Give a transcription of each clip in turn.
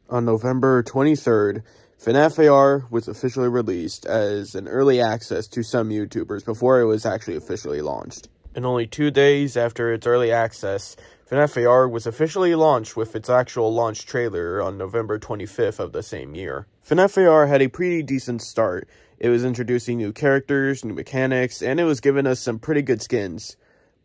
On November 23rd, FNAF AR was officially released as an early access to some YouTubers before it was actually officially launched. And only 2 days after its early access, FNAF AR was officially launched with its actual launch trailer on November 25th of the same year. FNAF AR had a pretty decent start. It was introducing new characters, new mechanics, and it was giving us some pretty good skins.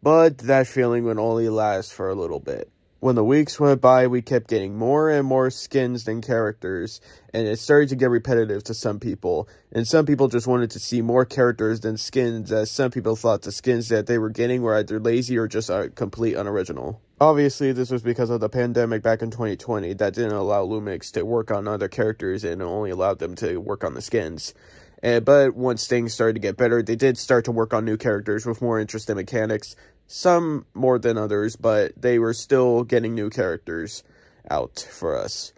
But that feeling would only last for a little bit. When the weeks went by, we kept getting more and more skins than characters, and it started to get repetitive to some people, and some people just wanted to see more characters than skins, as some people thought the skins that they were getting were either lazy or just complete unoriginal. Obviously, this was because of the pandemic back in 2020 that didn't allow Lumix to work on other characters and only allowed them to work on the skins. But once things started to get better, they did start to work on new characters with more interesting mechanics. Some more than others, but they were still getting new characters out for us.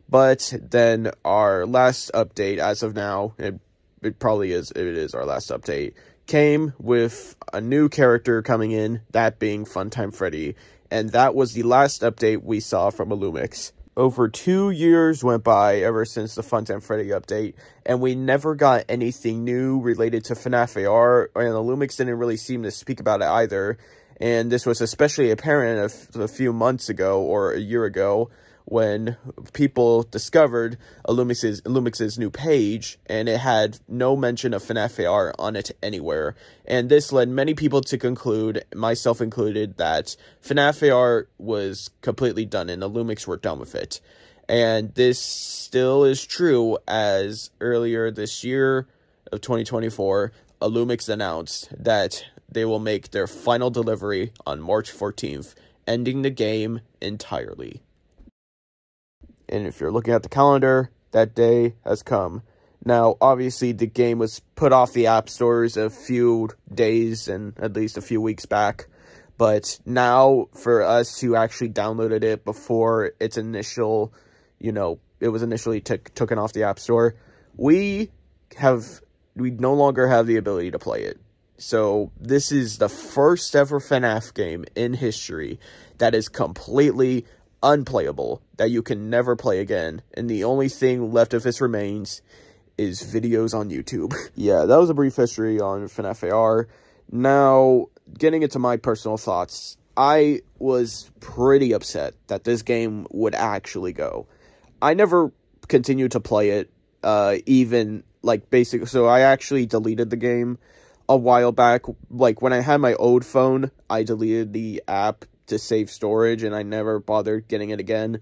But then our last update, as of now, it is our last update, came with a new character coming in, that being Funtime Freddy, and that was the last update we saw from Illumix. Over 2 years went by ever since the Funtime Freddy update, and we never got anything new related to FNAF AR, and Illumix didn't really seem to speak about it either. And this was especially apparent a few months ago, or a year ago, when people discovered Illumix's new page, and it had no mention of FNAF AR on it anywhere. And this led many people to conclude, myself included, that FNAF AR was completely done, and Illumix were done with it. And this still is true, as earlier this year of 2024, Illumix announced that they will make their final delivery on March 14th, ending the game entirely. And if you're looking at the calendar, that day has come. Now, obviously, the game was put off the app stores a few days and at least a few weeks back. But now, for us who actually downloaded it before its initial, it was initially taken off the app store, we no longer have the ability to play it. So, this is the first ever FNAF game in history that is completely unplayable, that you can never play again, and the only thing left of its remains is videos on YouTube. Yeah, that was a brief history on FNAF AR. Now, getting into my personal thoughts, I was pretty upset that this game would actually go. I never continued to play it, so I actually deleted the game a while back. Like, when I had my old phone, I deleted the app to save storage, and I never bothered getting it again.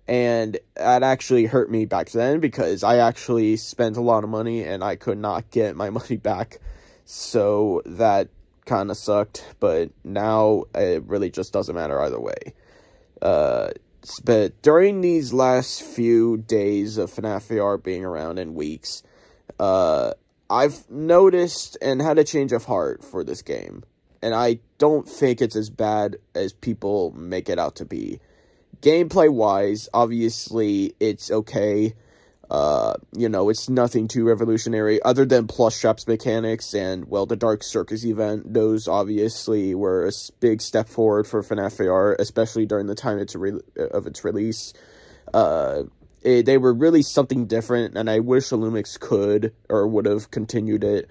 And that actually hurt me back then, because I actually spent a lot of money, and I could not get my money back. So that kind of sucked, but now it really just doesn't matter either way. But during these last few days of FNAF AR being around, and weeks, I've noticed and had a change of heart for this game, and I don't think it's as bad as people make it out to be. Gameplay-wise, obviously, it's okay. It's nothing too revolutionary, other than plush shops mechanics and, well, the Dark Circus event. Those, obviously, were a big step forward for FNAF AR, especially during the time of its release. They were really something different, and I wish Illumix could, or would have continued it,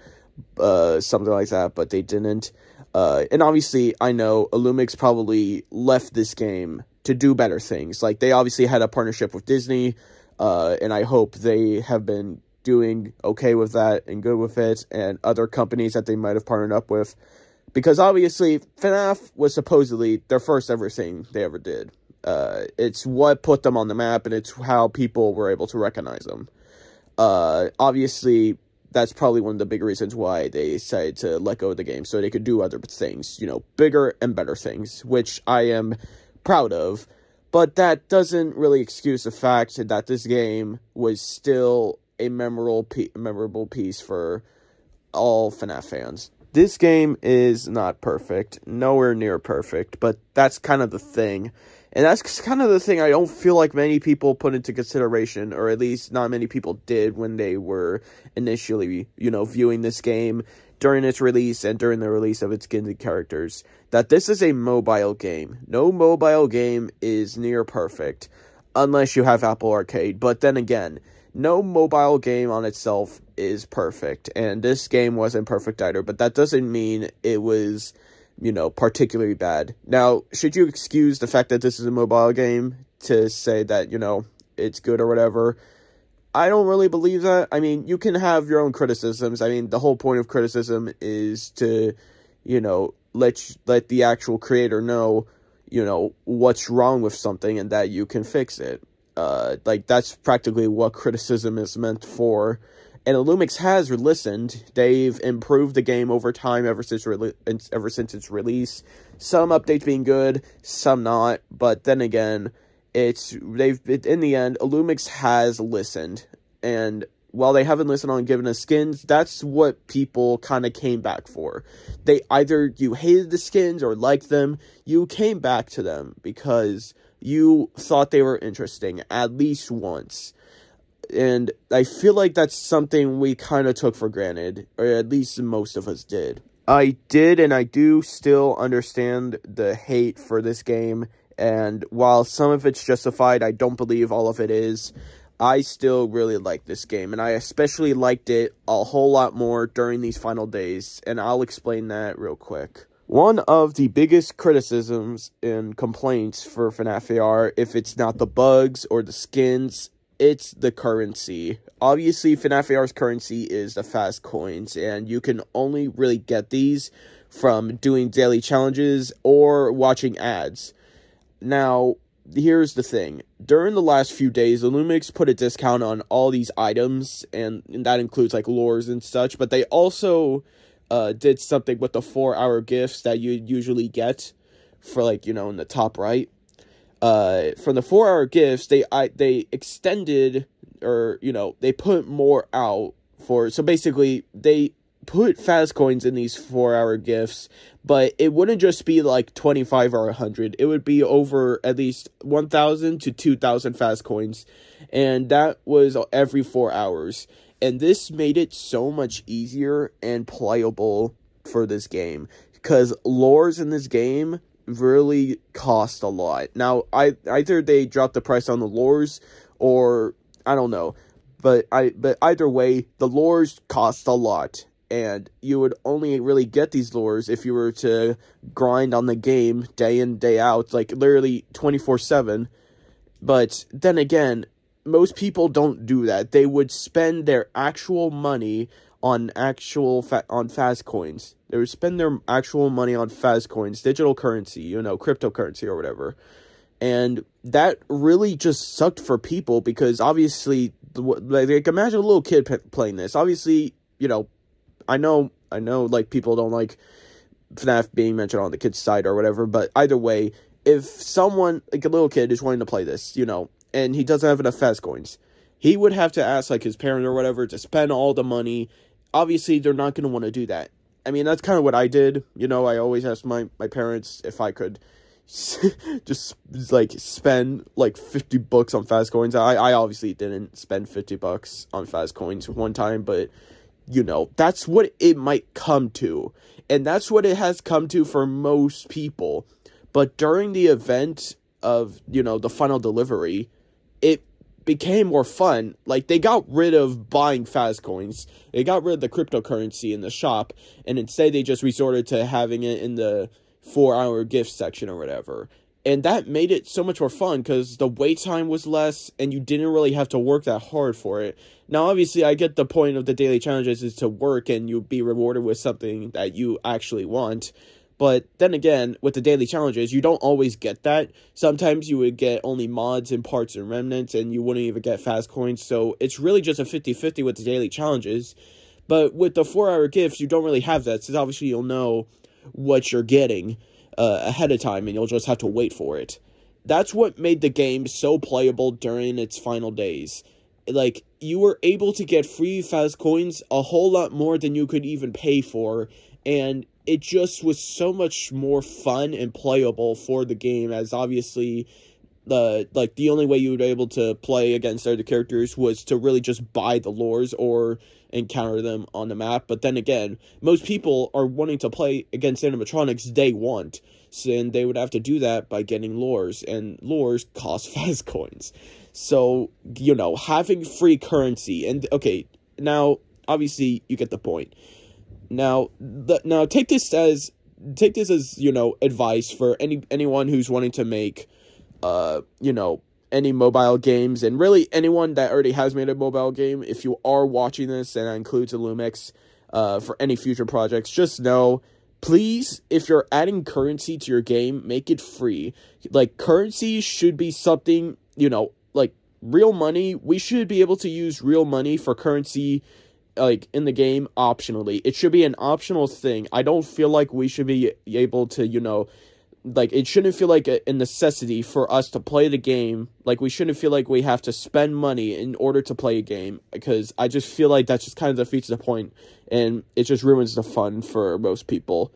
something like that, but they didn't. And obviously, I know Illumix probably left this game to do better things. Like, they obviously had a partnership with Disney, and I hope they have been doing okay with that and good with it, and other companies that they might have partnered up with. Because obviously, FNAF was supposedly their first ever thing they ever did. It's what put them on the map, and it's how people were able to recognize them. Obviously, that's probably one of the big reasons why they decided to let go of the game, so they could do other things, bigger and better things, which I am proud of. But that doesn't really excuse the fact that this game was still a memorable piece for all FNAF fans. This game is not perfect, nowhere near perfect, but that's kind of the thing. And that's kind of the thing I don't feel like many people put into consideration, or at least not many people did when they were initially, viewing this game during its release and during the release of its skins and characters. That this is a mobile game. No mobile game is near perfect. unless you have Apple Arcade. But then again, no mobile game on itself is perfect, and this game wasn't perfect either, but that doesn't mean it was, particularly bad. Now, should you excuse the fact that this is a mobile game to say that, it's good or whatever? I don't really believe that. I mean, you can have your own criticisms. I mean, the whole point of criticism is to, let the actual creator know, what's wrong with something and that you can fix it. That's practically what criticism is meant for. And Illumix has listened. They've improved the game over time ever since its release. Some updates being good, some not. But then again, in the end, Illumix has listened. And while they haven't listened on giving us skins, that's what people kind of came back for. Either you hated the skins or liked them, you came back to them because you thought they were interesting, at least once. And I feel like that's something we kind of took for granted, or at least most of us did. I did, and I do still understand the hate for this game, and while some of it's justified, I don't believe all of it is. I still really like this game, and I especially liked it a whole lot more during these final days, and I'll explain that real quick. One of the biggest criticisms and complaints for FNAF AR, if it's not the bugs or the skins, it's the currency. Obviously, FNAF AR's currency is the fast coins, and you can only really get these from doing daily challenges or watching ads. Now, here's the thing. During the last few days, Illumix put a discount on all these items, and that includes, lures and such, but they also did something with the 4-hour gifts that you usually get for, in the top right. From the 4-hour gifts, they extended, or, they put more out so basically, they put fast coins in these 4-hour gifts, but it wouldn't just be 25 or 100. It would be over at least 1,000 to 2,000 fast coins, and that was every 4 hours. And this made it so much easier and playable for this game, because lures in this game really cost a lot. Now, either they dropped the price on the lures, or I don't know, but either way, the lures cost a lot. And you would only really get these lures if you were to grind on the game day in, day out, literally 24/7. But then again, most people don't do that. They would spend their actual money on on fast coins. They would spend their actual money on fast coins, digital currency, cryptocurrency or whatever. And that really just sucked for people because obviously, imagine a little kid playing this. Obviously, I know, people don't like FNAF being mentioned on the kid's side or whatever, but either way, if someone, a little kid is wanting to play this, and he doesn't have enough fast coins, he would have to ask, his parent or whatever to spend all the money. Obviously, they're not going to want to do that. I mean, that's kind of what I did. I always asked my parents if I could just, spend, $50 on fast coins. I obviously didn't spend $50 on fast coins one time, but that's what it might come to. And that's what it has come to for most people. But during the event of, the final delivery, it became more fun. They got rid of buying fast coins. They got rid of the cryptocurrency in the shop. And instead, they just resorted to having it in the 4-hour gift section or whatever. And that made it so much more fun because the wait time was less and you didn't really have to work that hard for it. Now, obviously, I get the point of the daily challenges is to work and you'll be rewarded with something that you actually want. But then again, with the daily challenges, you don't always get that. Sometimes you would get only mods and parts and remnants and you wouldn't even get fast coins. So it's really just a 50-50 with the daily challenges. But with the 4-hour gifts, you don't really have that. So obviously, you'll know what you're getting ahead of time, and you'll just have to wait for it. That's what made the game so playable during its final days. You were able to get free fast coins a whole lot more than you could even pay for, and it just was so much more fun and playable for the game, as obviously the only way you were able to play against other characters was to really just buy the lures or encounter them on the map. But then again, most people are wanting to play against animatronics they want. So, and they would have to do that by getting lures, and lures cost fast coins. So, you know, having free currency, and okay, now, obviously, you get the point. Now, take this as, you know, advice for anyone who's wanting to make, you know, any mobile games, and really anyone that already has made a mobile game. If you are watching this, and that includes Illumix, for any future projects, just know, please, if you're adding currency to your game, make it free. Like, currency should be something, you know, like, real money. We should be able to use real money for currency, like, in the game, optionally. It should be an optional thing. I don't feel like we should be able to, you know, like, it shouldn't feel like a necessity for us to play the game. Like, we shouldn't feel like we have to spend money in order to play a game, because I just feel like that just kind of defeats the point, and it just ruins the fun for most people.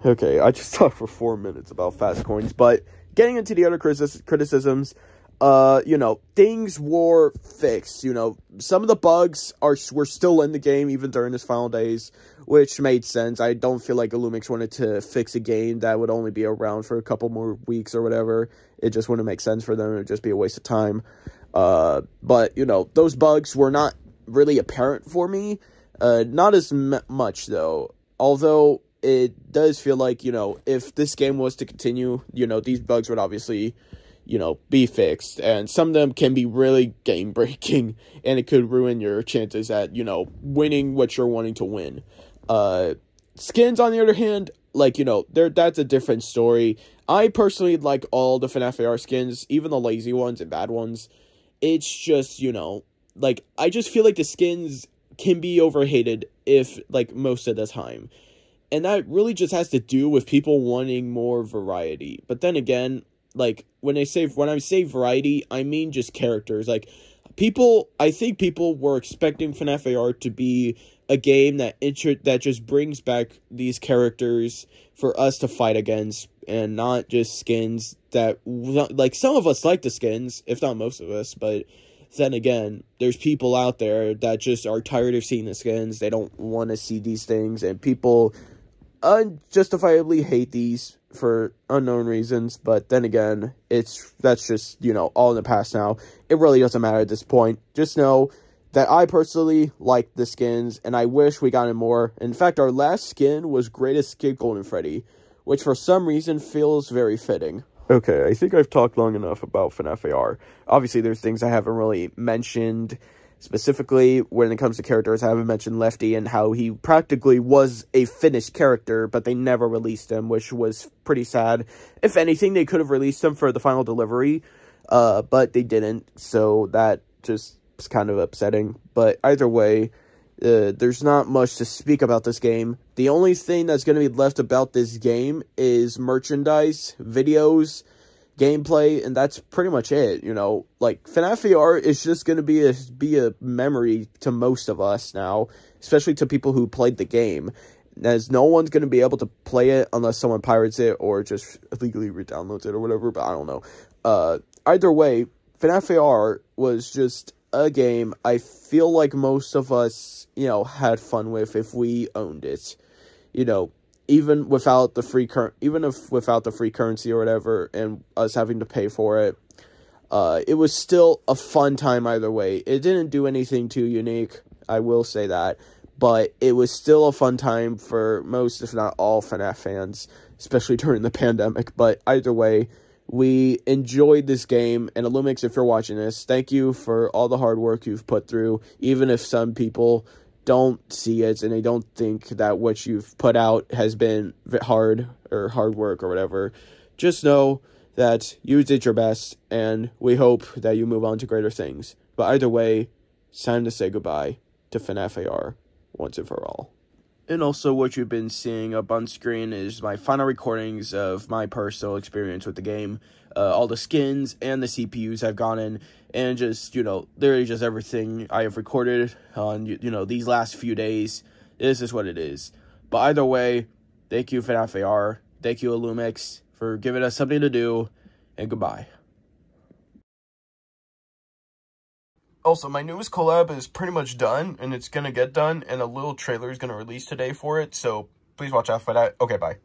Okay, I just talked for 4 minutes about fast coins, but getting into the other criticisms, you know, things were fixed. You know, some of the bugs were still in the game even during its final days, which made sense. I don't feel like Illumix wanted to fix a game that would only be around for a couple more weeks or whatever. It just wouldn't make sense for them. It would just be a waste of time. But, you know, those bugs were not really apparent for me. Not as much, though. Although, it does feel like, you know, if this game was to continue, you know, these bugs would obviously, you know, be fixed, and some of them can be really game-breaking, and it could ruin your chances at, you know, winning what you're wanting to win. Skins, on the other hand, like, you know, that's a different story. I personally like all the FNAF AR skins, even the lazy ones and bad ones. It's just, you know, like, I just feel like the skins can be overhated if, like, most of the time. And that really just has to do with people wanting more variety. But then again, like, when I say variety, I mean just characters. Like, I think people were expecting FNAF AR to be a game that just brings back these characters for us to fight against, and not just skins that, like, some of us like the skins, if not most of us, but then again, there's people out there that just are tired of seeing the skins. They don't want to see these things, and people unjustifiably hate these for unknown reasons. But then again, that's just, you know, all in the past now. It really doesn't matter at this point. Just know that I personally like the skins, and I wish we got in more. In fact, our last skin was Great Escape Golden Freddy, which for some reason feels very fitting. Okay, I think I've talked long enough about FNAF AR. Obviously, there's things I haven't really mentioned. Specifically, when it comes to characters, I haven't mentioned Lefty and how he practically was a finished character, but they never released him, which was pretty sad. If anything, they could have released him for the final delivery, but they didn't, so that just was kind of upsetting. But either way, there's not much to speak about this game. The only thing that's going to be left about this game is merchandise, videos, gameplay, and that's pretty much it. You know, like, FNAF AR is just going to be a memory to most of us now, especially to people who played the game, as no one's going to be able to play it unless someone pirates it or just illegally re-downloads it or whatever, but I don't know. Either way, FNAF AR was just a game I feel like most of us, you know, had fun with if we owned it. You know, even without the free currency or whatever, and us having to pay for it, it was still a fun time either way. It didn't do anything too unique, I will say that, but it was still a fun time for most, if not all, FNAF fans, especially during the pandemic. But either way, we enjoyed this game, and Illumix, if you're watching this, thank you for all the hard work you've put through, even if some people don't see it and they don't think that what you've put out has been hard work or whatever. Just know that you did your best, and we hope that you move on to greater things. But either way, it's time to say goodbye to FNAF AR once and for all. And also, what you've been seeing up on screen is my final recordings of my personal experience with the game. All the skins and the CPUs I've gone in, and just, you know, literally just everything I have recorded on, you know, these last few days. This is what it is. But either way, thank you, FNAF AR. Thank you, Illumix, for giving us something to do, and goodbye. Also, my newest collab is pretty much done, and it's going to get done, and a little trailer is going to release today for it, so please watch out for that. Okay, bye.